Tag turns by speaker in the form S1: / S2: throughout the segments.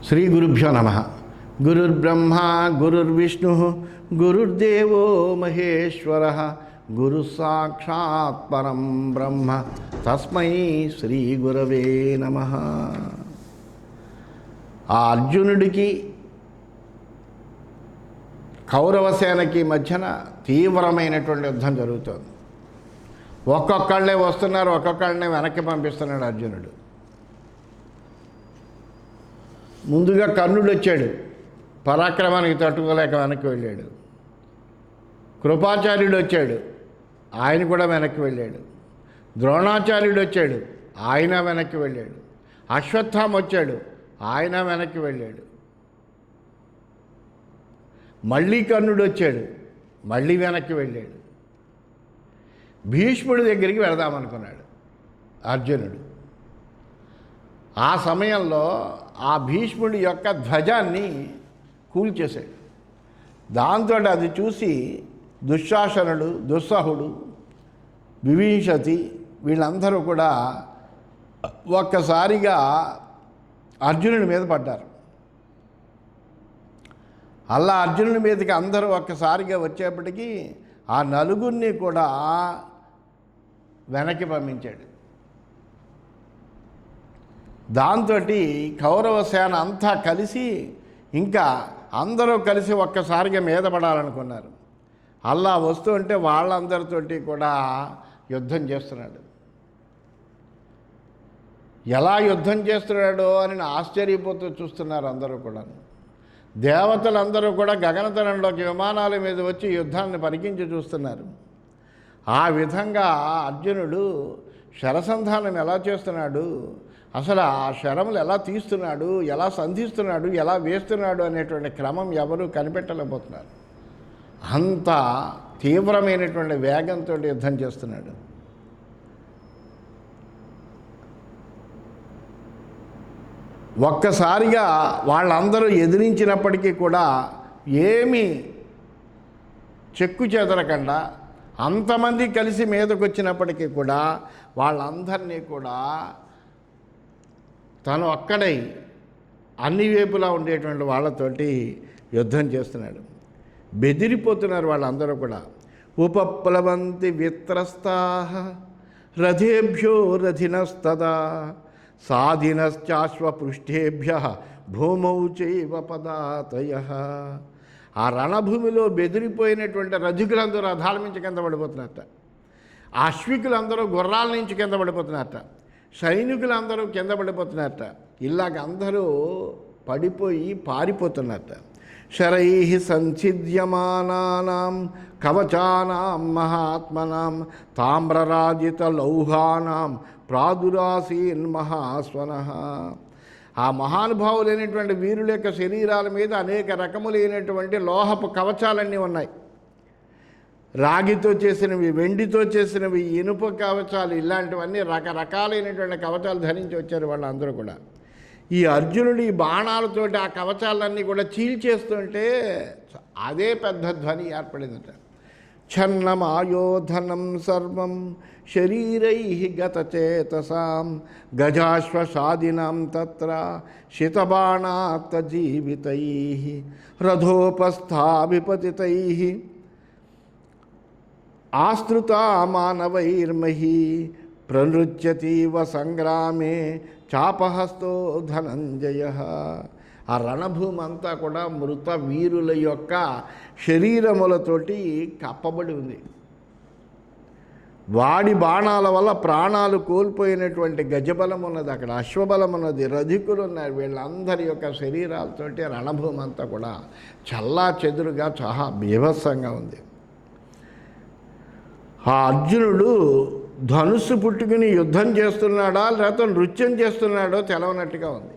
S1: శ్రీ గురుభ్యో నమ. గురుర్బ్రహ్మ గురుర్విష్ణు గురుర్దేవో మహేశ్వర గురు సాక్షాత్ పరం బ్రహ్మ తస్మై శ్రీ గురవే నమ. ఆ అర్జునుడికి కౌరవసేనకి మధ్యన తీవ్రమైనటువంటి యుద్ధం జరుగుతోంది. ఒక్కొక్కళ్ళే వస్తున్నారు, ఒక్కొక్కళ్ళనే వెనక్కి పంపిస్తున్నాడు అర్జునుడు. ముందుగా కర్ణుడు వచ్చాడు, పరాక్రమానికి తట్టుకోలేక వెనక్కి వెళ్ళాడు. కృపాచార్యుడు వచ్చాడు, ఆయన కూడా వెనక్కి వెళ్ళాడు. ద్రోణాచార్యుడు వచ్చాడు, ఆయన వెనక్కి వెళ్ళాడు. అశ్వత్థామ వచ్చాడు, ఆయన వెనక్కి వెళ్ళాడు. మళ్ళీ కర్ణుడు వచ్చాడు, మళ్ళీ వెనక్కి వెళ్ళాడు. భీష్ముడి దగ్గరికి వెళదామనుకున్నాడు అర్జునుడు. ఆ సమయంలో ఆ భీష్ముడి యొక్క ధ్వజాన్ని కూల్చేశాడు. దాంతో అది చూసి దుశ్శాసనుడు, దుస్సహుడు, విభీషతి వీళ్ళందరూ కూడా ఒక్కసారిగా అర్జునుడి మీద పడ్డారు. అలా అర్జునుడి మీదకి అందరూ ఒక్కసారిగా వచ్చేప్పటికీ ఆ నలుగురిని కూడా వెనక్కి పంపించాడు. దాంతో కౌరవ సేన అంతా కలిసి ఇంకా అందరూ కలిసి ఒక్కసారిగా మీద పడాలనుకున్నారు. అలా వస్తుంటే వాళ్ళందరితోటి కూడా యుద్ధం చేస్తున్నాడు. ఎలా యుద్ధం చేస్తున్నాడో అని ఆశ్చర్యపోతూ చూస్తున్నారు అందరూ కూడా. దేవతలందరూ కూడా గగనతలంలోకి విమానాల మీద వచ్చి యుద్ధాన్ని పరికించి చూస్తున్నారు. ఆ విధంగా అర్జునుడు శరసంధానం ఎలా చేస్తున్నాడు, అసలు ఆ శరములు ఎలా తీస్తున్నాడు, ఎలా సంధిస్తున్నాడు, ఎలా వేస్తున్నాడు అనేటువంటి క్రమం ఎవరూ కనిపెట్టలేకపోతున్నారు. అంత తీవ్రమైనటువంటి వేగంతో యుద్ధం చేస్తున్నాడు. ఒక్కసారిగా వాళ్ళందరూ ఎదిరించినప్పటికీ కూడా ఏమీ చెక్కు చెదరకుండా అంతమంది కలిసి మీదకు వచ్చినప్పటికీ కూడా వాళ్ళందరినీ కూడా తను ఒక్కడై అన్ని వైపులా ఉండేటువంటి వాళ్ళతోటి యుద్ధం చేస్తున్నాడు. బెదిరిపోతున్నారు వాళ్ళందరూ కూడా. ఉపప్లవంతి విత్రస్తాః రథేభ్యో రథినస్తదా సాధినశ్చాశ్వపృష్ఠేభ్యః భూమౌ చైవ పదాతయః. ఆ రణభూమిలో బెదిరిపోయినటువంటి రథికులందరూ రథాల నుంచి కింద పడిపోతున్నారట. అశ్వికులందరూ గుర్రాల నుంచి కింద పడిపోతున్నారట. సైనికులందరూ కింద పడిపోతున్నారట. ఇలాగ అందరూ పడిపోయి పారిపోతున్నారట. శరైః సంఛిద్యమానానాం కవచానాం మహాత్మనాం తామ్రరాజిత లౌహానాం ప్రాదురాసీన్ మహాస్వనః. ఆ మహానుభావులైనటువంటి వీరుల యొక్క శరీరాల మీద అనేక రకములైనటువంటి లోహపు కవచాలన్నీ ఉన్నాయి. రాగితో చేసినవి, వెండితో చేసినవి, ఇనుప కవచాలు, ఇలాంటివన్నీ రకరకాలైనటువంటి కవచాలు ధరించి వచ్చారు వాళ్ళందరూ కూడా. ఈ అర్జునుడు ఈ బాణాలతోటి ఆ కవచాలన్నీ కూడా చీల్చేస్తుంటే అదే పెద్ద ధ్వని ఏర్పడిందట. ఛన్నమాయోధనం సర్వం శరీరైః గతచేతసాం గజాశ్వసాదినాం తత్ర శితబాణాత్తజీవితైః రథోపస్థాభిపతితైః ఆశ్రుతా మానవైర్మహీ ప్రనృత్యతీవ సంగ్రామే చాపహస్తో ధనంజయః. ఆ రణభూమి అంతా కూడా మృత వీరుల యొక్క శరీరములతోటి కప్పబడి ఉంది. వాడి బాణాల వల్ల ప్రాణాలు కోల్పోయినటువంటి గజబలం ఉన్నది, అక్కడ అశ్వబలం ఉన్నది, రధికులు ఉన్నారు. వీళ్ళందరి యొక్క శరీరాలతోటి రణభూమి అంతా కూడా చల్లా చెదురుగా చాలా బీభత్సంగా ఉంది. ఆ అర్జునుడు ధనుస్సు పుట్టుకుని యుద్ధం చేస్తున్నాడా లేకపోతే నృత్యం చేస్తున్నాడో తెలవనట్టుగా ఉంది.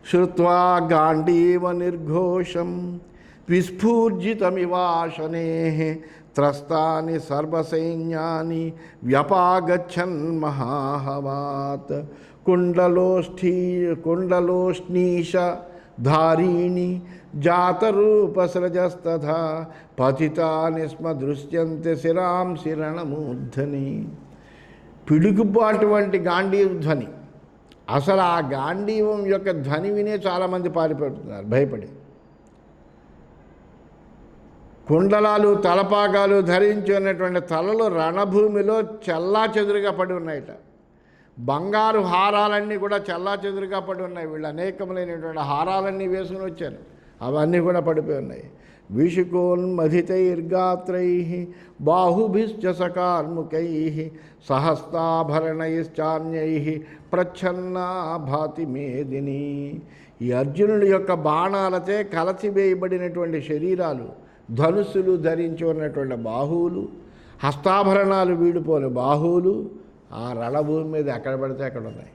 S1: శ్రుత్వా గాంధీవ నిర్ఘోషం విస్ఫూర్జితమివాశనేః త్రస్తాని సర్వసైన్యాని వ్యపాగచ్చన్ మహాహవాత్ కుండలోష్ణీష ధారీణి జాతరూపసృజస్తథా పతితాని స్మ దృశ్యంతే శిరాంసి రణమూర్ధని. పిడుగుపాటు వంటి గాంధీవ ధ్వని, అసలు ఆ గాంధీవం యొక్క ధ్వని వినే చాలామంది పారిపోతున్నారు భయపడి. కుండలాలు తలపాగాలు ధరించి ఉన్నటువంటి తలలు రణభూమిలో చెల్లాచెదురుగా పడి ఉన్నాయట. బంగారు హారాలన్నీ కూడా చెల్లాచెదురుగా పడి ఉన్నాయి. వీళ్ళు అనేకములైనటువంటి హారాలన్నీ వేసుకుని వచ్చారు, అవన్నీ కూడా పడిపోయి ఉన్నాయి. విషుకోన్మధితైర్గాత్రై బాహుభిశ్చ సకార్ముకై సహస్రాభరణైశ్చాన్యై ప్రచ్ఛన్నా భాతి మేదిని. ఈ అర్జునుడి యొక్క బాణాలతే కలసివేయబడినటువంటి శరీరాలు, ధనుస్సులు ధరించి ఉన్నటువంటి బాహువులు, హస్తాభరణాలు వీడిపోని బాహువులు ఆ రణభూమి మీద ఎక్కడ పడితే అక్కడ ఉన్నాయి.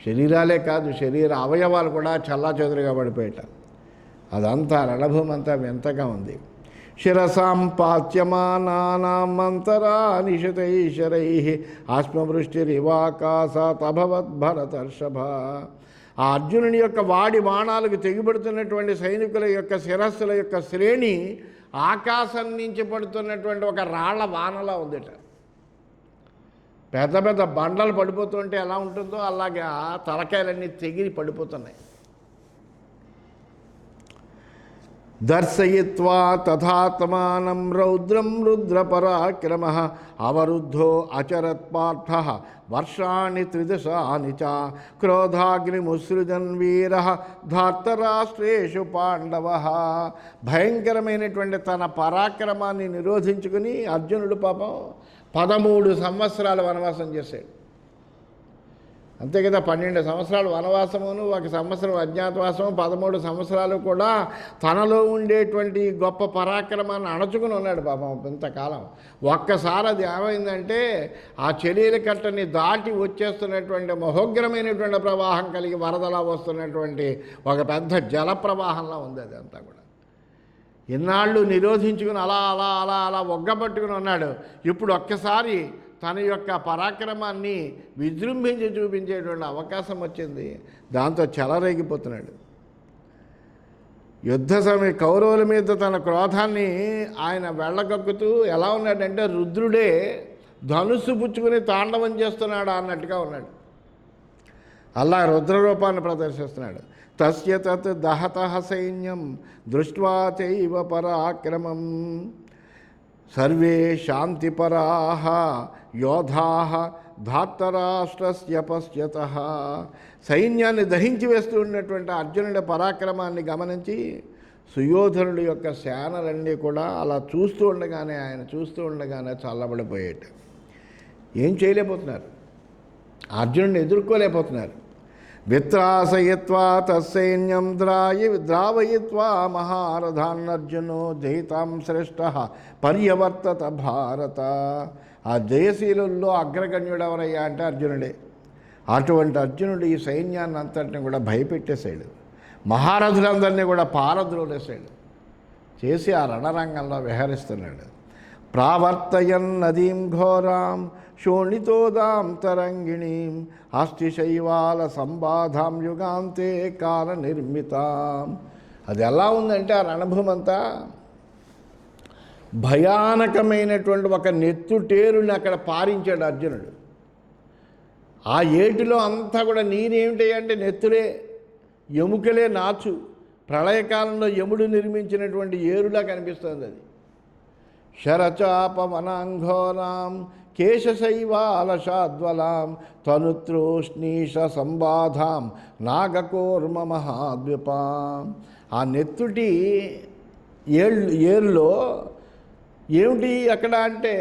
S1: శరీరాలే కాదు, శరీర అవయవాలు కూడా చల్లాచెదురుగా పడిపోయాట. అదంతా రణభూమి అంతా వింతగా ఉంది. శిరసాం పాత్యమానామంతరా నిశితైశరై ఆశ్మవృష్టిరివాకాశాత్ అభవత్ భరతర్షభ. ఆ అర్జునుని యొక్క వాడి బాణాలకు తెగిపడుతున్నటువంటి సైనికుల యొక్క శిరస్సుల యొక్క శ్రేణి ఆకాశం నుంచి పడుతున్నటువంటి ఒక రాళ్ల వానలా ఉందిట. పెద్ద పెద్ద బండలు పడిపోతుంటే ఎలా ఉంటుందో అలాగే తలకాయలన్నీ తెగిరి పడిపోతున్నాయి. దర్శయిత్వా తథాత్మానం రౌద్రం రుద్రపరాక్రమః అవరుద్ధో అచరత్ పార్థః వర్షాణి త్రిదశాని చ క్రోధాగ్నిముసృజన్ వీరః ధార్తరాష్ట్రేషు పాండవః. భయంకరమైనటువంటి తన పరాక్రమాన్ని నిరోధించుకుని అర్జునుడు పాపం 13 సంవత్సరాలు వనవాసం చేశాడు. అంతే కదా, 12 సంవత్సరాలు వనవాసమును 1 సంవత్సరం అజ్ఞాతవాసము, 13 సంవత్సరాలు కూడా తనలో ఉండేటువంటి గొప్ప పరాక్రమాన్ని అణచుకుని ఉన్నాడు పాపం ఇంతకాలం. ఒక్కసారి అది ఏమైందంటే ఆ చెలీల కట్టని దాటి వచ్చేస్తున్నటువంటి మహోగ్రమైనటువంటి ప్రవాహం కలిగి వరదలా వస్తున్నటువంటి ఒక పెద్ద జల ప్రవాహంలా ఉంది అది అంతా కూడా. ఇన్నాళ్ళు నిరోధించుకుని అలా అలా అలా అలా ఒగ్గబట్టుకుని ఉన్నాడు. ఇప్పుడు ఒక్కసారి తన యొక్క పరాక్రమాన్ని విజృంభించి చూపించేటువంటి అవకాశం వచ్చింది. దాంతో చెలరేగిపోతున్నాడు. యుద్ధ సమయ కౌరవుల మీద తన క్రోధాన్ని ఆయన వెళ్ళగక్కుతూ ఎలా ఉన్నాడంటే రుద్రుడే ధనుస్సు పుచ్చుకుని తాండవం చేస్తున్నాడు అన్నట్టుగా ఉన్నాడు. అలా రుద్రరూపాన్ని ప్రదర్శిస్తున్నాడు. తస్య తత్ దహతః సైన్యం దృష్ట్వా చైవ పరాక్రమం సర్వే శాంతిపరాః యోధాః ధార్తరాష్ట్రస్య పశ్యతః. సైన్యాన్ని దహించి వేస్తూ ఉన్నటువంటి అర్జునుడి పరాక్రమాన్ని గమనించి సుయోధనుడి యొక్క సేనలన్నీ కూడా అలా చూస్తూ ఉండగానే చల్లబడిపోయేట. ఏం చేయలేకపోతున్నారు, అర్జునుడిని ఎదుర్కోలేకపోతున్నారు. విత్రాసయిత్వా తస్సైన్యం ద్రావయిత్వా మహారథాన్నర్జునో జయితాం శ్రేష్ఠః పర్యవర్తత భారత. ఆ జయశీలుల్లో అగ్రగణ్యుడు ఎవరయ్యా అంటే అర్జునుడే. అటువంటి అర్జునుడు ఈ సైన్యాన్ని అంతటిని కూడా భయపెట్టేశాడు. మహారథులందరినీ కూడా పారద్రోలేశాడు చేసి ఆ రణరంగంలో విహరిస్తున్నాడు. ప్రావర్తయన్ నదీం ఘోరాం శోణితోదాం తరంగిణీం అష్టిశైవాల సంబాధాం యుగాంతే కాల నిర్మితాం. అది ఎలా ఉందంటే ఆ రణభూమి అంతా భయానకమైనటువంటి ఒక నెత్తుటేరుని అక్కడ పారించాడు అర్జునుడు. ఆ ఏటిలో అంతా కూడా నీరేమిటి అంటే నెత్తులే, ఎముకలే నాచు. ప్రళయకాలంలో యముడు నిర్మించినటువంటి ఏరులా కనిపిస్తుంది అది. శరచాపవనాంఘోరాం కేశశైవాలషాద్వలాం తనుత్రోష్ణీష సంబాధాం నాగకూర్మ మహాద్విపాం. ఆ నెత్తుటి ఏరులో ఏమిటి అక్కడ అంటే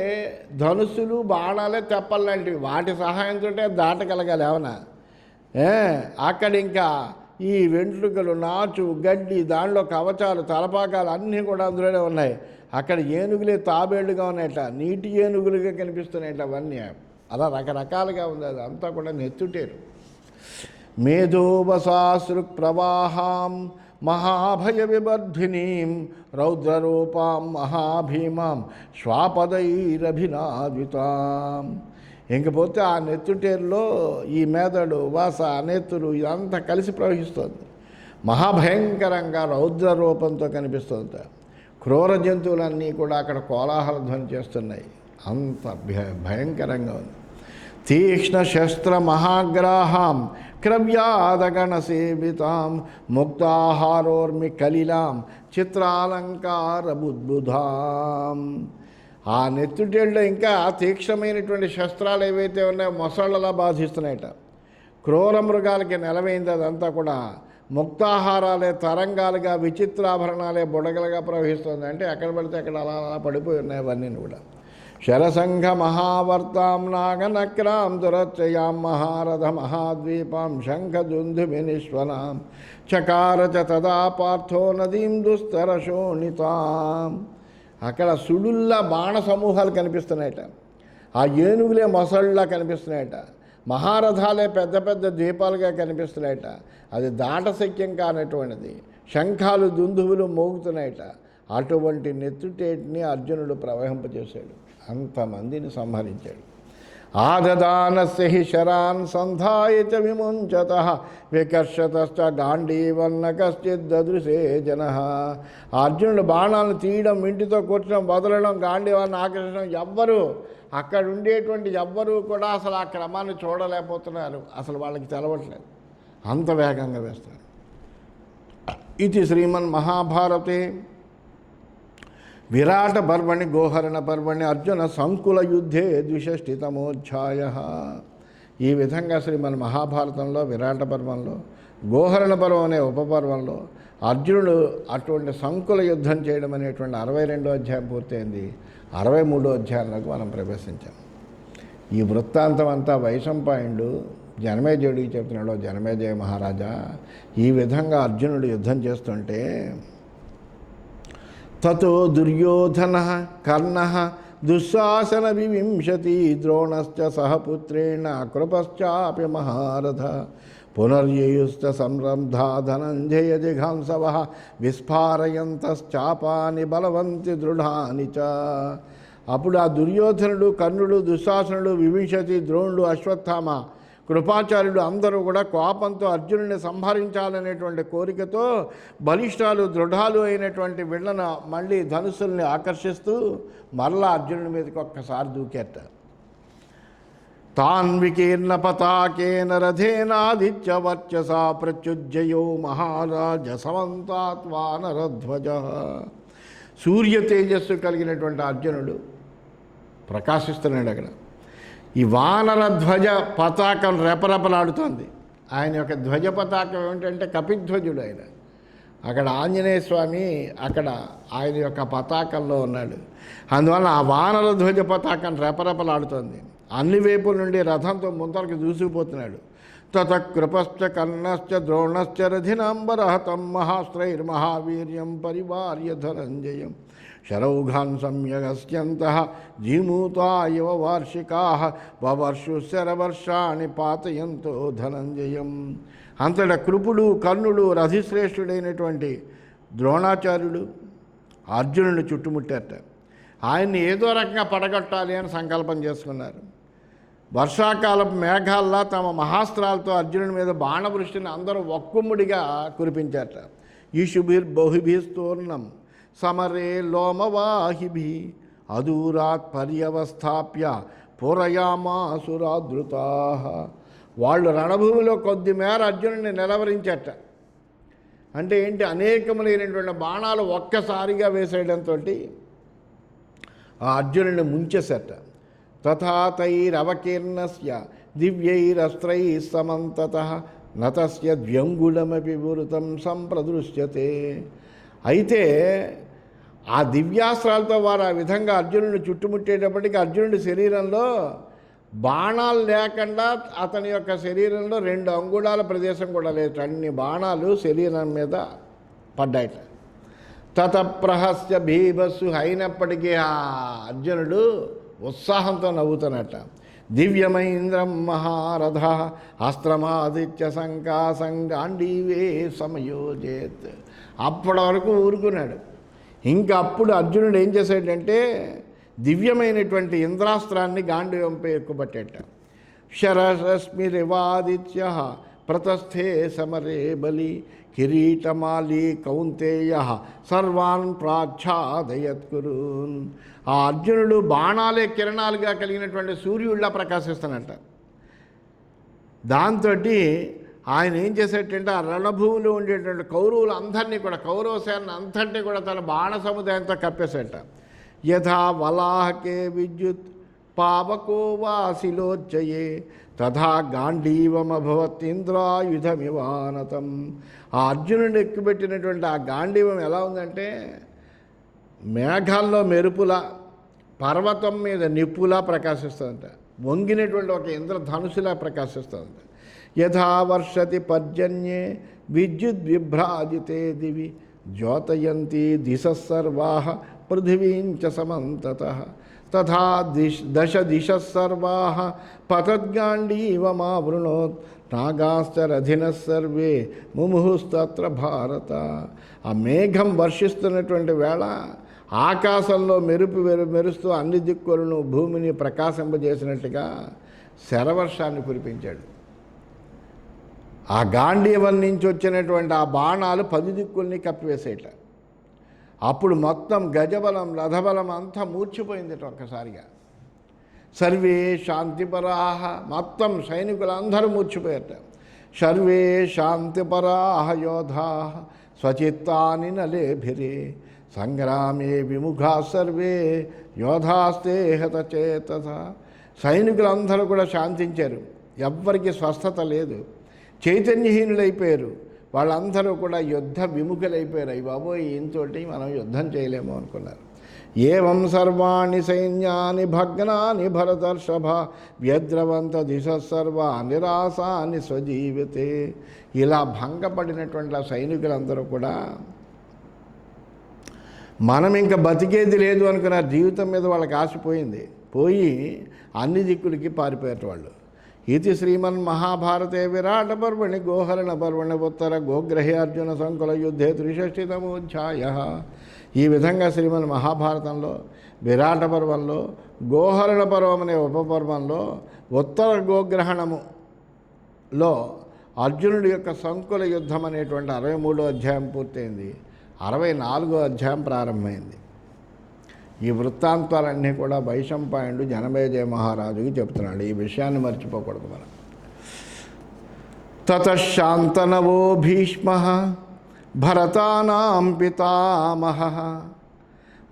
S1: ధనుస్సులు బాణాలే తెప్పల్లాంటివి. వాటి సహాయంతో దాటగలగాలి ఏమన్నా. అక్కడ ఇంకా ఈ వెంట్రుకలు, నాచు, గడ్డి, దానిలో కవచాలు, తలపాకాలు అన్నీ కూడా అందులోనే ఉన్నాయి. అక్కడ ఏనుగులే తాబేళ్లుగా ఉన్నాయట, నీటి ఏనుగులుగా కనిపిస్తున్నాయట. అవన్నీ అలా రకరకాలుగా ఉంది. అది అంతా కూడా నెత్తుటేరు. మేధోవసాశ్రు ప్రవాహాం మహాభయ విబర్ధినీం రౌద్రరూపాం మహాభీమాం శ్వాపదైరభినాదితాం. ఇంకపోతే ఆ నెత్తుటేరులో ఈ మేదడు, వాస, నెత్తులు ఇదంతా కలిసి ప్రవహిస్తుంది. మహాభయంకరంగా రౌద్ర రూపంతో కనిపిస్తుంది. క్రూర జంతువులన్నీ కూడా అక్కడ కోలాహల ధ్వని చేస్తున్నాయి. అంత భయంకరంగా ఉంది. తీక్ష్ణశస్త్రమహాగ్రాహాం క్రవ్యాదగణసేవితాం ముక్తాహారోర్మి కలిలాం చిత్రాలంకారబుద్బుధాం. ఆ నెత్తుటేళ్ళలో ఇంకా తీక్షణమైనటువంటి శస్త్రాలు ఏవైతే ఉన్నాయో మొసళ్ళలా బాధిస్తున్నాయట. క్రూర మృగాలకి నెలవైంది అదంతా కూడా. ముక్తాహారాలే తరంగాలుగా, విచిత్రాభరణాలే బుడగలుగా ప్రవహిస్తుంది. అంటే ఎక్కడ పడితే అక్కడ అలా అలా పడిపోయి ఉన్నాయి అవన్నీ కూడా. శరసంఘ మహావర్తాం నాగనక్రాం దురచ్చయాం మహారథ మహాద్వీపాం శంఖదుందుభినిష్వనాం చకార చ తదా పార్థో నదీం దుస్తర శోణితాం. అక్కడ సుడుల్లా బాణ సమూహాలు కనిపిస్తున్నాయట. ఆ ఏనుగులే మొసళ్ళలా కనిపిస్తున్నాయట. మహారథాలే పెద్ద పెద్ద ద్వీపాలుగా కనిపిస్తున్నాయట. అది దాటశక్యం కానటువంటిది. శంఖాలు దుందువులు మోగుతున్నాయట. అటువంటి నెత్తుటేటిని అర్జునుడు ప్రవహింపజేశాడు. అంతమందిని సంహరించాడు. ఆదదానస్య హి శరాన్ సంధాయ చ విముంచతః వికర్షతశ్చ గాంధీవన్న కశ్చిద్దదృశే జనః. అర్జునుడు బాణాలను తీయడం, ఇంటితో కూర్చడం, వదలడం, గాంధీవాన్ని ఆకర్షించడం, ఎవ్వరూ అక్కడ ఉండేటువంటి ఎవ్వరూ కూడా అసలు ఆ క్రమాన్ని చూడలేకపోతున్నారు. అసలు వాళ్ళకి తెలవట్లేదు, అంత వేగంగా వేస్తారు. ఇది శ్రీమన్ మహాభారతే విరాట పర్వణి గోహరణ పర్వణి అర్జున సంకుల యుద్ధే 62తమోధ్యాయ. ఈ విధంగా శ్రీమన్ మహాభారతంలో విరాట పర్వంలో, గోహరణ పర్వం అనే ఉపపర్వంలో అర్జునుడు అటువంటి సంకుల యుద్ధం చేయడం అనేటువంటి 62వ అధ్యాయం పూర్తయింది. 63వ అధ్యాయంలోకి మనం ప్రవేశించాం. ఈ వృత్తాంతం అంతా వైశంపాయనుడు జనమేజయుడికి చెప్తున్నాడు. జనమేజయ మహారాజా, ఈ విధంగా అర్జునుడు యుద్ధం చేస్తుంటే తతో దుర్యోధన కర్ణ దుశ్శాసన వివింశతి ద్రోణశ్చ సహపుత్రేణ కృపశ్చాపి మహారథ పునర్యయుశ్చ సంరంధా ధనంజయ జిఘాంసవ విస్ఫారయంతశ్చాపాని బలవంతి దృఢాని చ. అప్పుడు ఆ దుర్యోధనుడు, కర్ణుడు, దుశ్శాసనుడు, వివింశతి, ద్రోణుడు, అశ్వత్థామ, కృపాచార్యుడు అందరూ కూడా కోపంతో అర్జునుడిని సంహరించాలనేటువంటి కోరికతో బలిష్టాలు, దృఢాలు అయినటువంటి వీళ్ళను మళ్ళీ ధనుసుల్ని ఆకర్షిస్తూ మరలా అర్జునుడి మీదకి ఒక్కసారి దూకేట. తాన్ వికీర్ణ పతాకేన రథేనాదిత్య వర్చసా ప్రత్యుజ్జయో మహారాజ సమంతాత్వానరధ్వజ. సూర్య తేజస్సు కలిగినటువంటి అర్జునుడు ప్రకాశిస్తున్నాడు. అక్కడ ఈ వానర ధ్వజ పతాకం రెపరెపలాడుతోంది. ఆయన యొక్క ధ్వజ పతాకం ఏమిటంటే కపిధ్వజుడు. ఆయన అక్కడ ఆంజనేయ స్వామి అక్కడ ఆయన యొక్క పతాకంలో ఉన్నాడు. అందువల్ల ఆ వానర ధ్వజ పతాకం రెపరెపలాడుతోంది. అన్ని వైపుల నుండి రథంతో ముందరకు దూసుకుపోతున్నాడు. తత కృపశ్చ కర్ణశ్చ ద్రోణశ్చ రథినాంబరహతం మహాస్త్రైర్మహావీర్యం పరివార్య ధనంజయం శరౌఘాన్ సంయగస్యంతః జీమూతా ఇవ వార్షికాః వవర్షు శరవర్షాణి పాతయంతో ధనంజయం. అంతటా కృపుడు, కర్ణుడు, రథిశ్రేష్ఠుడైనటువంటి ద్రోణాచార్యుడు అర్జునుడిని చుట్టుముట్టారట. ఆయన్ని ఏదో రకంగా పడగొట్టాలి అని సంకల్పం చేసుకున్నారు. వర్షాకాలపు మేఘాల్లా తమ మహాస్త్రాలతో అర్జునుడి మీద బాణవృష్టిని అందరూ ఒక్కుమ్ముడిగా కురిపించారట. ఈశుభిర్బహుభిస్తూర్ణం సమరే లోమవాహిభి అదూరాత్ పర్యవస్థాప్య పూరయామాసురాదృతా. వాళ్ళు రణభూమిలో కొద్ది మేర అర్జునుడిని నిలవరించట. అంటే ఏంటి, అనేకములైనటువంటి బాణాలు ఒక్కసారిగా వేసేయడంతో ఆ అర్జునుడిని ముంచేసట. తథా తైరవకీర్ణస్య దివ్యైరస్త్రై సమంతతః నతస్య ద్వ్యంగుళమపి వృతం సంప్రదృశ్యతే. అయితే ఆ దివ్యాస్త్రాలతో వారు ఆ విధంగా అర్జునుడిని చుట్టుముట్టేటప్పటికీ అర్జునుడి శరీరంలో బాణాలు లేకుండా అతని యొక్క శరీరంలో 2 అంగుళాల ప్రదేశం కూడా లేదు. అన్ని బాణాలు శరీరం మీద పడ్డాయట. తతప్రహస్య భీభస్సు. అయినప్పటికీ ఆ అర్జునుడు ఉత్సాహంతో నవ్వుతున్నట్ట. దివ్యమైంద్రం మహారథ అస్త్రమాదిత్య సంకాసంగాండీవే సమయోజేత్. అప్పటి వరకు ఊరుకున్నాడు. ఇంకా అప్పుడు అర్జునుడు ఏం చేశాడంటే దివ్యమైనటువంటి ఇంద్రాస్త్రాన్ని గాంధీవంపై ఎక్కుపట్టేట. శరరశ్మిరివాదిత్య ప్రతస్థే సమరే బలి కిరీటమాలి కౌంతేయ సర్వాన్ ప్రాచ్ఛాదయత్కురూన్. ఆ అర్జునుడు బాణాలే కిరణాలుగా కలిగినటువంటి సూర్యుడిలా ప్రకాశిస్తానంట. దాంతో ఆయన ఏం చేసేటంటే ఆ రణభూమిలో ఉండేటువంటి కౌరవులు అందరినీ కూడా, కౌరవ సేన అంతటినీ కూడా తన బాణ సముదాయంతో కప్పేసేట. యథా వలాహకే విద్యుత్ పావకో వాసిలోచ్చయే తథా గాంధీవమభవత్ ఇంద్రాయుధమివానతం. ఆ అర్జునుడిని ఎక్కుపెట్టినటువంటి ఆ గాంధీవం ఎలా ఉందంటే మేఘాల్లో మెరుపులా, పర్వతం మీద నిప్పులా ప్రకాశిస్తుందంట, వంగినటువంటి ఒక ఇంద్రధనుసులా ప్రకాశిస్తుందంట. యథా వర్షతి పర్జన్యే విద్యుద్విభ్రాజితే దివి జ్యోతయంతి దిశస్సర్వాః పృథివీంచ సమంతతః తథా దశ దిశస్సర్వాః పతద్గాంధీవమావృణోత్ నాగాశ్చరధినః సర్వే ముముహుస్తత్ర భారత. ఆ మేఘం వర్షిస్తున్నటువంటి వేళ ఆకాశంలో మెరుపు మెరుస్తూ అన్ని దిక్కులను భూమిని ప్రకాశింపజేసినట్టుగా శరవర్షాన్ని కురిపించాడు. ఆ గాంధీవం నుంచి వచ్చినటువంటి ఆ బాణాలు 10 దిక్కుల్ని కప్పివేసేట. అప్పుడు మొత్తం గజబలం రథబలం అంతా మూర్చిపోయింది ఒక్కసారిగా. సర్వే శాంతిపరాహ, మొత్తం సైనికులందరూ మూర్చిపోయారట. సర్వే శాంతిపరాహ యోధా స్వచిత్తాని నలేభిరే సంగ్రామే విముఖా సర్వే యోధాస్తే హతచేతస. సైనికులందరూ కూడా శాంతించారు, ఎవ్వరికి స్వస్థత లేదు, చైతన్యహీనులైపోయారు. వాళ్ళందరూ కూడా యుద్ధ విముఖులైపోయారు. అయ్యి బాబోయ్, ఈయనతోటి మనం యుద్ధం చేయలేము అనుకున్నారు. ఏవం సర్వాణి సైన్యాని భగ్నాని భరతర్షభ వ్యద్రవంత దిశ సర్వ నిరాశాని స్వజీవితే. ఇలా భంగపడినటువంటి ఆ సైనికులందరూ కూడా మనం ఇంకా బతికేది లేదు అనుకున్నారు. జీవితం మీద వాళ్ళకి ఆశపోయింది, పోయి అన్ని దిక్కులకి పారిపోయారు వాళ్ళు. ఇది శ్రీమన్మహాభారతే విరాట పర్వణి గోహరణ పర్వణి ఉత్తర గోగ్రహే అర్జున సంకుల యుద్ధే 63తమోధ్యాయ. ఈ విధంగా శ్రీమన్ మహాభారతంలో విరాట పర్వంలో గోహరణ పర్వం అనే ఉపపర్వంలో ఉత్తర గోగ్రహణములో అర్జునుడి యొక్క సంకుల యుద్ధం అనేటువంటి 63వ అధ్యాయం పూర్తయింది. 64వ అధ్యాయం ప్రారంభమైంది. ఈ వృత్తాంతాలన్నీ కూడా వైశంపాయనుడు జనమేజయ మహారాజుకి చెప్తున్నాడు. ఈ విషయాన్ని మర్చిపోకూడదు మనం. తతశాంతనవో భీష్మః భరతానాం పితామహః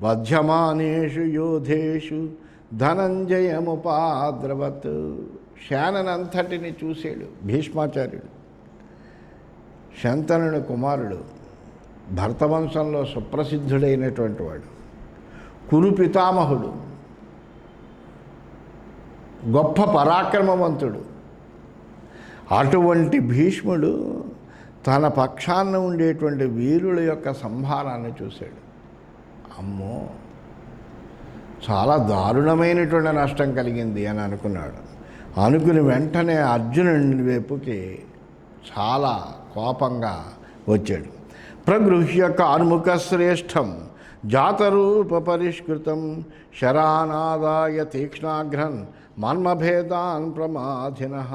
S1: వధ్యమానేషు యోధేషు ధనంజయముపాద్రవత్. శానంతటిని చూశాడు భీష్మాచార్యుడు. శంతనుని కుమారుడు, భరతవంశంలో సుప్రసిద్ధుడైనటువంటి వాడు, కురు పితామహుడు, గొప్ప పరాక్రమవంతుడు. అటువంటి భీష్ముడు తన పక్షాన ఉండేటువంటి వీరుల యొక్క సంహారాన్ని చూశాడు. అమ్మో, చాలా దారుణమైనటువంటి నష్టం కలిగింది అని అనుకున్నాడు. అనుకుని వెంటనే అర్జునుడి వైపుకి చాలా కోపంగా వచ్చాడు. ప్రగృహ్య కార్ముక శ్రేష్టం జాతరూప పరిష్కృతం శరానాదాయ తీక్ష్ణాఘ్రన్ మన్మభేదాన్ ప్రమాధినః.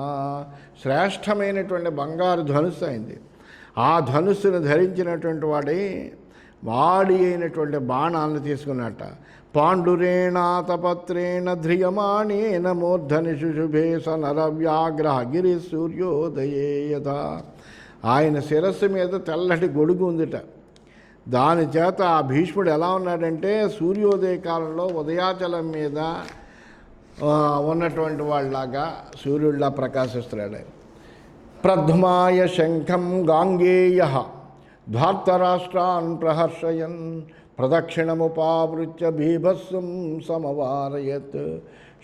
S1: శ్రేష్టమైనటువంటి బంగారు ధనుస్సు అయింది. ఆ ధనుస్సును ధరించినటువంటి వాడి అయినటువంటి బాణాలను తీసుకున్నట్ట. పాండురేణాతపత్రేణ ధ్రియమాణేన మూర్ధని శుశుభే సనరవ్యాగ్రహ గిరి సూర్యోదయే యథా. ఆయన శిరస్సు మీద తెల్లటి గొడుగు ఉందిట. దాని చేత ఆ భీష్ముడు ఎలా ఉన్నాడంటే సూర్యోదయ కాలంలో ఉదయాచలం మీద ఉన్నటువంటి వాళ్ళలాగా సూర్యుడిలా ప్రకాశిస్తున్నాడు. ప్రధ్మాయ శంఖం గాంగేయ ధార్తరాష్ట్రాన్ ప్రహర్షయన్ ప్రదక్షిణముపావృత్య బీభత్సం సమవారయత్.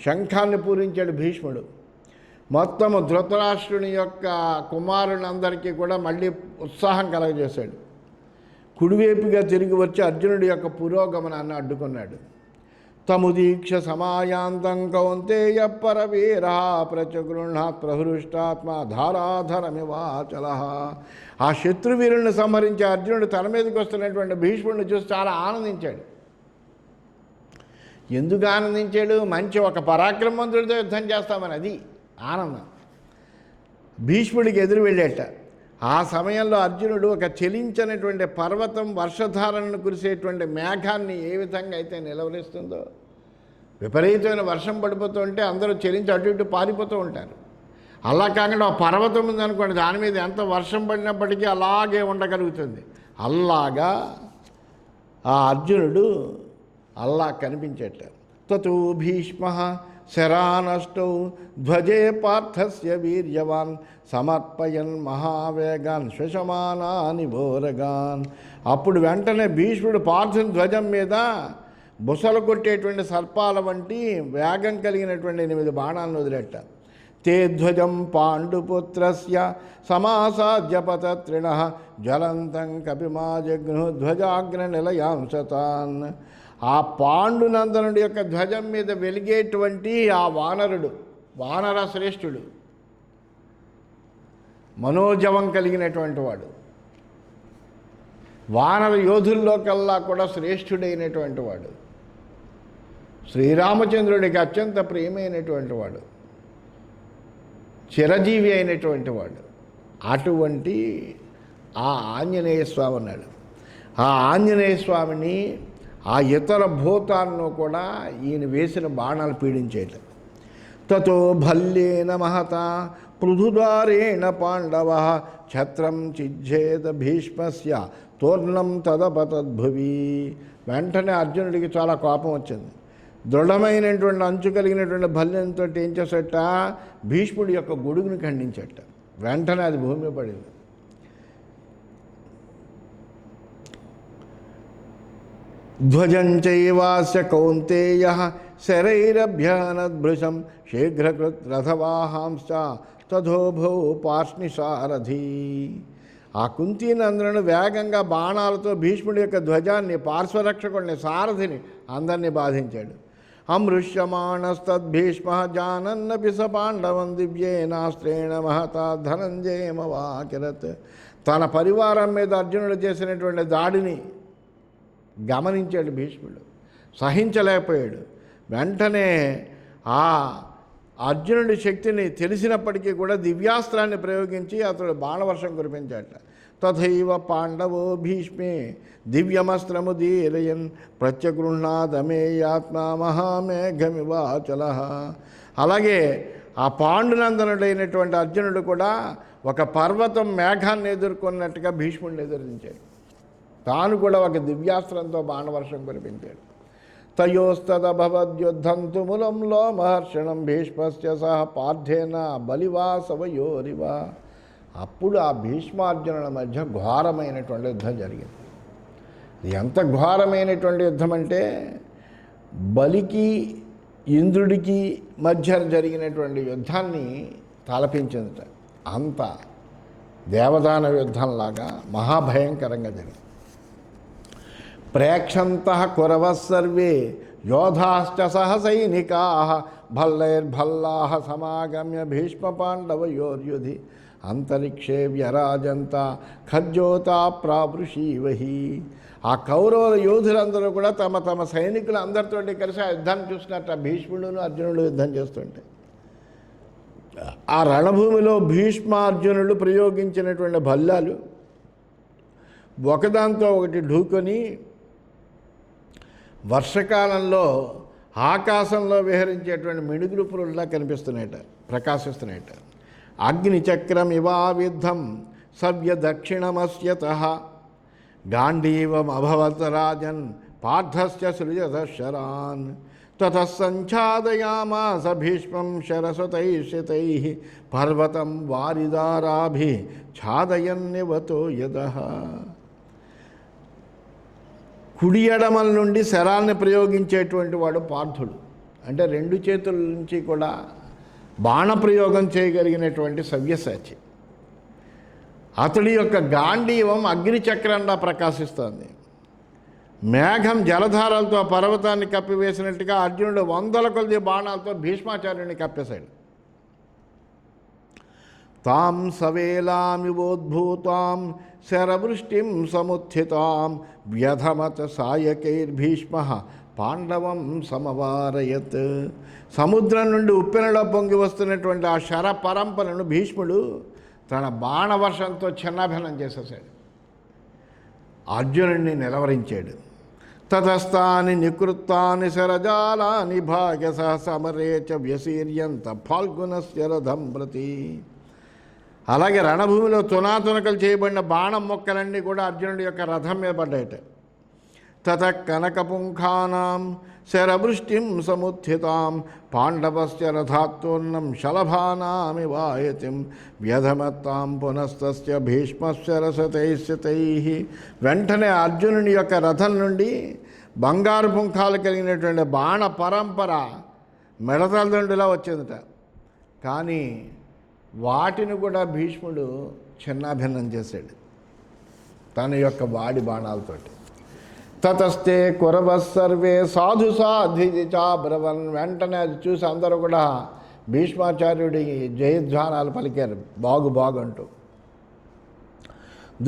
S1: శంఖాన్ని పూరించాడు భీష్ముడు. మొత్తము ధృతరాష్ట్రుని యొక్క కుమారులందరికీ కూడా మళ్ళీ ఉత్సాహం కలగజేశాడు. కుడివైపుగా తిరిగి వచ్చి అర్జునుడి యొక్క పురోగమనాన్ని అడ్డుకున్నాడు. తముదీక్ష సమాయాంతం కౌంతేయ పరవీరా ప్రచగృహ్ణాత్ ప్రహృష్టాత్మ ధారాధరమివాచల. ఆ శత్రువీరుల్ని సంహరించి అర్జునుడు తన మీదకి వస్తున్నటువంటి భీష్ముడిని చూసి చాలా ఆనందించాడు. ఎందుకు ఆనందించాడు? మంచి ఒక పరాక్రమవంతుడితో యుద్ధం చేస్తామని, అది ఆనందం. భీష్ముడికి ఎదురు వెళ్ళేట. ఆ సమయంలో అర్జునుడు ఒక చెలించనటువంటి పర్వతం వర్షధారణను కురిసేటువంటి మేఘాన్ని ఏ విధంగా అయితే నిలవరిస్తుందో, విపరీతమైన వర్షం పడిపోతూ ఉంటే అందరూ చెలించి అటు ఇటు పారిపోతూ ఉంటారు. అలా కాకుండా ఒక పర్వతం ఉందనుకోండి, దాని మీద ఎంత వర్షం పడినప్పటికీ అలాగే ఉండగలుగుతుంది. అలాగా ఆ అర్జునుడు అల్లా కనిపించేట. తతో భీష్మ శరానష్టౌ ధ్వజే పార్థస్య వీర్యవాన్ సమర్పయన్ మహావేగాన్ శ్వశమానాని భోరగాన్. అప్పుడు వెంటనే భీష్ముడు పార్థుని ధ్వజం మీద బుసలు కొట్టేటువంటి సర్పాల వంటి వేగం కలిగినటువంటి 8 బాణాలను వదిలేట. తే ధ్వజం పాండుపుత్రస్య సమాసాద్య పతత్రిణః జ్వలంతం కపిమాజగ్ను ధ్వజాగ్ర నిలయాంసతాన్. ఆ పాండునందనుడి యొక్క ధ్వజం మీద వెలిగేటువంటి ఆ వానరుడు, వానర శ్రేష్ఠుడు, మనోజవం కలిగినటువంటి వాడు, వానర యోధుల్లో కల్లా కూడా శ్రేష్ఠుడైనటువంటి వాడు, శ్రీరామచంద్రుడికి అత్యంత ప్రియమైనటువంటి వాడు, చిరజీవి అయినటువంటి వాడు. అటువంటి ఆ ఆంజనేయ స్వామి ఉన్నాడు. ఆ ఆంజనేయ స్వామిని ఆ ఇతర భూతాలను కూడా ఈయన వేసిన బాణాలు పీడించేయటం. తతో భల్యేన మహత పృథుద్వారేణ పాండవ ఛత్రం చిజ్జేద భీష్మస్య తోర్ణం తదపతద్భువి. వెంటనే అర్జునుడికి చాలా కోపం వచ్చింది. దృఢమైనటువంటి అంచు కలిగినటువంటి భల్యంతో ఏం చేసేట, భీష్ముడి యొక్క గొడుగుని ఖండించట. వెంటనే అది భూమి పడింది. ధ్వజం చైవాస్య కౌంతేయ శరైరభ్యానద్భృశం శీఘ్రకృత్ రథవాహాంశ్చ తథోభౌ పార్ష్ణిసారథి. ఆ కుంతీనందనుడు వేగంగా బాణాలతో భీష్ముడి యొక్క ధ్వజాన్ని, పార్శ్వరక్షకుడిని, సారథిని అందరినీ బాధించాడు. అమృష్యమాణస్తద్భీష్మ జానన్నపి స పాండవం దివ్యేనాస్త్రేణ మహతా ధనంజయమవాకిరత్. తన పరివారం మీద అర్జునుడు చేసినటువంటి దాడిని గమనించాడు భీష్ముడు, సహించలేకపోయాడు. వెంటనే ఆ అర్జునుడి శక్తిని తెలిసినప్పటికీ కూడా దివ్యాస్త్రాన్ని ప్రయోగించి అతడు బాణవర్షం కురిపించాట. తథైవ పాండవో భీష్మే దివ్యమస్త్రముదీరయన్ ప్రత్యగృహ్ణాదమేయాత్మా మహామేఘమివాచల. అలాగే ఆ పాండునందనుడైనటువంటి అర్జునుడు కూడా ఒక పర్వతం మేఘాన్ని ఎదుర్కొన్నట్టుగా భీష్ముడిని ఎదురించాడు. తాను కూడా ఒక దివ్యాస్త్రంతో బాణవర్షం కురిపించాడు. తయోస్తదభవద్యుద్ధం తుములంలో మహర్షణం భీష్మస్య సహ పార్థేన బలివాసవయోరివ. అప్పుడు ఆ భీష్మార్జునుల మధ్య ఘోరమైనటువంటి యుద్ధం జరిగింది. ఎంత ఘోరమైనటువంటి యుద్ధం అంటే, బలికి ఇంద్రుడికి మధ్య జరిగినటువంటి యుద్ధాన్ని తలపించిందట. అంత దేవదాన యుద్ధంలాగా మహాభయంకరంగా జరిగింది. ప్రేక్షంతః కురవః సర్వే యోధాశ్చ సహసైనికాః భల్లైర్భల్లాః సమాగమ్య భీష్మ పాండవయోర్యుధి అంతరిక్షే వ్యరాజంత ఖజ్జోతా ప్రావృషీవహి. ఆ కౌరవుల యోధులందరూ కూడా తమ తమ సైనికులు అందరితోటి కలిసి ఆ యుద్ధాన్ని చూసినట్టు భీష్ముడును అర్జునుడు యుద్ధం చేస్తుంటే, ఆ రణభూమిలో భీష్మార్జునుడు ప్రయోగించినటువంటి భల్లాలు ఒకదాంతో ఒకటి ఢూకొని వర్షకాలంలో ఆకాశంలో విహరించేటువంటి మిడుగులు పురుల్లా కనిపిస్తున్నాయట, ప్రకాశిస్తున్నాయట. అగ్నిచక్రం ఇవావిద్ధం సవ్య దక్షిణమస్యతః గాంధీవమభవత్ రాజన్ పార్థస్య సృజతశరాన్ తతః సంఛాదయామాస భీష్మం శరసుతైశ్చితైః పర్వతం వారిదారాభి ఛాదయన్నివతో యదః. కుడి ఎడమల నుండి శరాల్ని ప్రయోగించేటువంటి వాడు పార్థుడు. అంటే 2 చేతుల నుంచి కూడా బాణప్రయోగం చేయగలిగినటువంటి సవ్యసాచి. అతడి యొక్క గాంధీవం అగ్నిచక్రంలా ప్రకాశిస్తోంది. మేఘం జలధారాలతో పర్వతాన్ని కప్పివేసినట్టుగా అర్జునుడు 100 కొలది బాణాలతో భీష్మాచార్యుని కప్పేశాడు. తాం సవేలామివోద్భూతాం శరవృష్టిం సముత్థితాం వ్యధమత సాయకైర్భీష్మ పాండవం సమవారయత్. సముద్రం నుండి ఉప్పెనలో పొంగి వస్తున్నటువంటి ఆ శర పరంపరను భీష్ముడు తన బాణవర్షంతో చిన్నాభిన్నం చేసేసాడు. అర్జునుడిని నిలవరించాడు. తతస్థాని నికృత్తాని శరజాలాని భాగ్యస సమరే చ వ్యసీర్యంత ఫాల్గునస్య రథం ప్రతి. అలాగే రణభూమిలో తునాతునకలు చేయబడిన బాణం మొక్కలన్నీ కూడా అర్జునుడి యొక్క రథం మీద పడ్డాయట. తత కనకపుంఖానాం శరవృష్టిం సముత్థితాం పాండవస్య రథాత్తూర్ణం శలభానామివాయతిం వ్యధమత్తాం పునస్తస్య భీష్మస్య రసతైశ్యతైః. వెంటనే అర్జునుని యొక్క రథం నుండి బంగారు పుంఖాలు కలిగినటువంటి బాణ పరంపర మెడతలదండులా వచ్చిందట. కానీ వాటిని కూడా భీష్ముడు చిన్నాభిన్నం చేశాడు తన యొక్క వాడి బాణాలతోటి. తతస్తే కురవ సర్వే సాధు సాధ్వి చాబ్రవన్. వెంటనే అది చూసి అందరూ కూడా భీష్మాచార్యుడి జయధ్వానాలు పలికారు, బాగు బాగంటూ.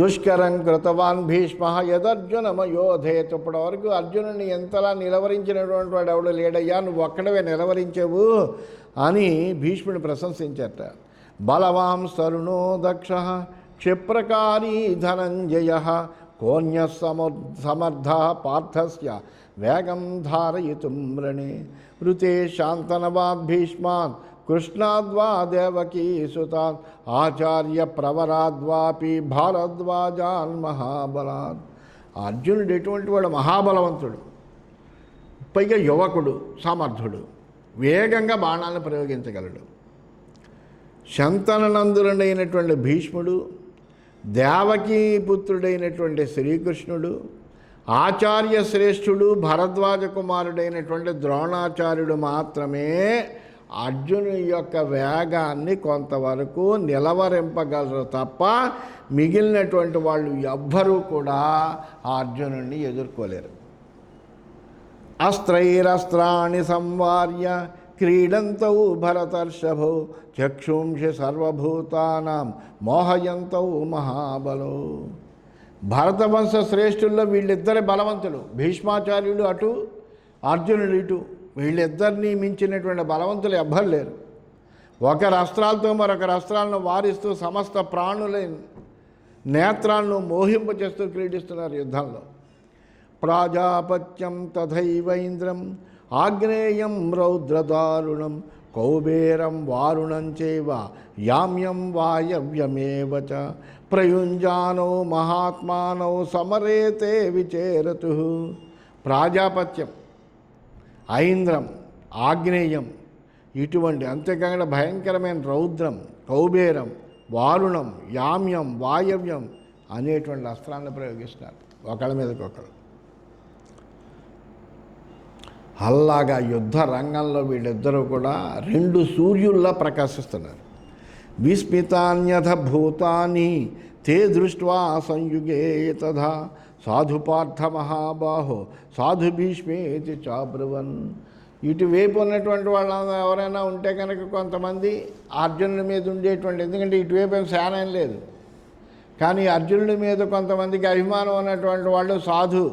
S1: దుష్కరం కృతవాన్ భీష్మ యదర్జునమయోధేత్. ఇప్పటి వరకు అర్జునుడిని ఎంతలా నిలవరించినటువంటి వాడు ఎవడు లేడయ్యా, నువ్వు ఒక్కడవే నిలవరించావు అని భీష్ముడిని ప్రశంసించారట. బలవాం సరుణో దక్ష క్షిప్రకారీ ధనంజయ కోన్య సమర్థ పార్థస్య వేగం ధారయితుం రణే. ఋతే శాంతనవాద్ భీష్మాన్ కృష్ణాద్వా దేవకీ సుతాన్ ఆచార్య ప్రవరాద్వాపి భారద్వాజాన్ మహాబలాన్. అర్జునుడు ఎటువంటి వాడు? మహాబలవంతుడు, పైగా యువకుడు, సమర్థుడు, వేగంగా బాణాలను ప్రయోగించగలడు. శంతననందుడైనటువంటి భీష్ముడు, దేవకీ పుత్రుడైనటువంటి శ్రీకృష్ణుడు, ఆచార్య శ్రేష్ఠుడు భరద్వాజ కుమారుడైనటువంటి ద్రోణాచార్యుడు మాత్రమే అర్జునుని యొక్క వేగాన్ని కొంతవరకు నిలవరింపగలరు తప్ప మిగిలినటువంటి వాళ్ళు ఎవ్వరూ కూడా ఆ అర్జునుడిని ఎదుర్కోలేరు. అస్త్రైరస్త్రాణి సంవార్య క్రీడంతౌ భరతర్షభో చక్షుంషి సర్వభూతానాం మోహయంతౌ మహాబలో. భరతవంశ శ్రేష్ఠుల్లో వీళ్ళిద్దరే బలవంతులు. భీష్మాచార్యులు అటు, అర్జునుడు ఇటు. వీళ్ళిద్దరినీ మించినటువంటి బలవంతులు ఎవ్వరు లేరు. ఒకరి అస్త్రాలతో మరొకరి అస్త్రాలను వారిస్తూ సమస్త ప్రాణుల నేత్రాలను మోహింపచేస్తూ క్రీడిస్తున్నారు యుద్ధంలో. ప్రాజాపత్యం తథైవైంద్రం ఆగ్నేయం రౌద్రదారుణం కౌబేరం వారుణం చైవ యామ్యం వాయవ్యమేవ చ ప్రయుంజానో మహాత్మానో సమరేతే విచేరతు. ప్రాజాపత్యం, ఐంద్రం, ఆగ్నేయం ఇటువంటి, అంతేకాకుండా భయంకరమైన రౌద్రం, కౌబేరం, వారుణం, యామ్యం, వాయవ్యం అనేటువంటి అస్త్రాలను ప్రయోగిస్తున్నారు ఒకళ్ళ మీదకొకరు. అలాగా యుద్ధ రంగంలో వీళ్ళిద్దరూ కూడా రెండు సూర్యుల్లా ప్రకాశిస్తున్నారు. విస్మితాన్యథ భూతాని తే దృష్ట్వా సంయుగే తథా సాధుపార్థ మహాబాహో సాధు భీష్మేతి చాబ్రువన్. ఇటువైపు ఉన్నటువంటి వాళ్ళు ఎవరైనా ఉంటే కనుక కొంతమంది అర్జునుడి మీద ఉండేటువంటి, ఎందుకంటే ఇటువైపు ఏం సేన లేదు, కానీ అర్జునుడి మీద కొంతమందికి అభిమానం ఉన్నటువంటి వాళ్ళు సాధు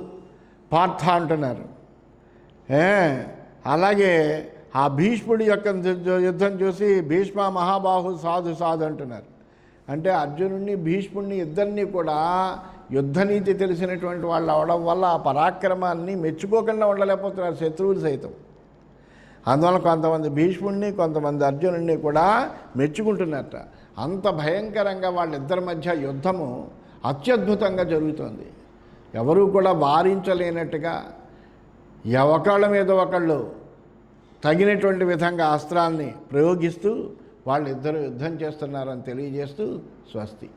S1: పార్థ అంటున్నారు. అలాగే ఆ భీష్ముడి యొక్క యుద్ధం చూసి భీష్మ మహాబాహు సాధు సాధు అంటున్నారు. అంటే అర్జునుడిని భీష్ముడిని ఇద్దరినీ కూడా యుద్ధనీతి తెలిసినటువంటి వాళ్ళు అవడం వల్ల ఆ పరాక్రమాన్ని మెచ్చుకోకుండా ఉండలేకపోతున్నారు శత్రువులు సైతం. అందువల్ల కొంతమంది భీష్ముడిని, కొంతమంది అర్జునుడిని కూడా మెచ్చుకుంటున్నట్ట. అంత భయంకరంగా వాళ్ళిద్దరి మధ్య యుద్ధము అత్యద్భుతంగా జరుగుతుంది. ఎవరూ కూడా వారించలేనట్టుగా ఒకళ్ళ మీద ఒకళ్ళు తగినటువంటి విధంగా అస్త్రాల్ని ప్రయోగిస్తూ వాళ్ళిద్దరూ యుద్ధం చేస్తున్నారని తెలియజేస్తూ స్వస్తి.